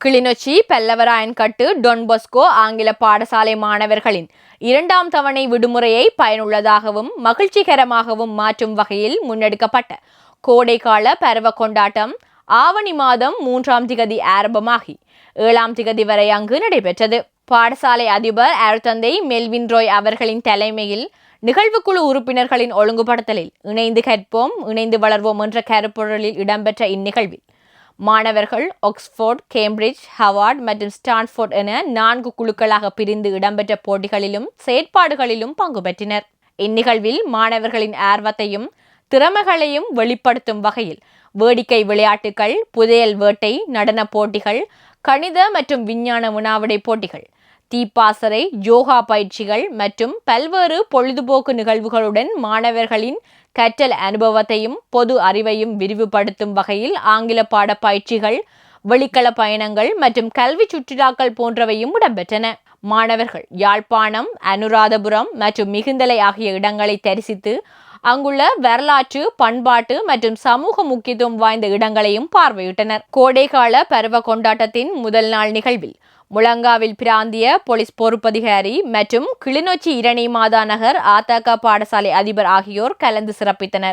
Kilinochchi பெல்லவராயன்கட்டு ton Bosco ஆங்கில பாடசாலை மாணவர்களின் 2ஆம் தவணை விடுமுறையை பயனுள்ளதாகவும் மகிழ்ச்சிகரமாகவும் மாற்றும் வகையில் முன்னெடுக்கப்பட்ட கோடைகால பருவ கொண்டாட்டம் ஆவணி மாதம் 3ஆம் திகதி ஆரம்பமாகி 7ஆம் திகதி வரை அங்கு நடைபெற்றது. பாடசாலை அதிபர் அருட்தந்தை மெல்வின் ரோய் அவர்களின் தலைமையில் நிகழ்வுக்குழு உறுப்பினர்களின் ஒழுங்குபடுத்தலில் இணைந்து கற்போம் இணைந்து வளர்வோம் என்ற கருப்பொருளில் இடம்பெற்ற இந்நிகழ்வில் மாணவர்கள் ஆக்ஸ்போர்ட், கேம்பிரிட்ஜ், ஹவார்ட் மற்றும் ஸ்டான்ஃபோர்ட் என 4 குழுக்களாக பிரிந்து இடம்பெற்ற போட்டிகளிலும் செயற்பாடுகளிலும் பங்கு பெற்றனர். இந்நிகழ்வில் மாணவர்களின் ஆர்வத்தையும் திறமைகளையும் வெளிப்படுத்தும் வகையில் வேடிக்கை விளையாட்டுகள், புதையல் வேட்டை, நடன போட்டிகள், கணித மற்றும் விஞ்ஞான வினாவிடை போட்டிகள், தீப்பாசறை, யோகா பயிற்சிகள் மற்றும் பல்வேறு பொழுதுபோக்கு நிகழ்வுகளுடன் மாணவர்களின் கற்றல் அனுபவத்தையும் பொது அறிவையும் விரிவுபடுத்தும் வகையில் ஆங்கில பாட பயிற்சிகள், வெளிக்கள பயணங்கள் மற்றும் கல்வி சுற்றுலாக்கள் போன்றவையும் இடம்பெற்றன. மாணவர்கள் யாழ்ப்பாணம், அனுராதபுரம் மற்றும் மிகுந்தலை ஆகிய இடங்களை தரிசித்து அங்குள்ள வரலாற்று, பண்பாட்டு மற்றும் சமூக முக்கியத்துவம் வாய்ந்த இடங்களையும் பார்வையிட்டனர். கோடைகால பருவ கொண்டாட்டத்தின் முதல் நாள் நிகழ்வில் முழங்காவில் பிராந்திய போலீஸ் பொறுப்பதிகாரி மற்றும் கிளிநொச்சி 2 மாதா நகர் ஆதக பாடசாலை அதிபர் ஆகியோர் கலந்து சிறப்பித்தனர்.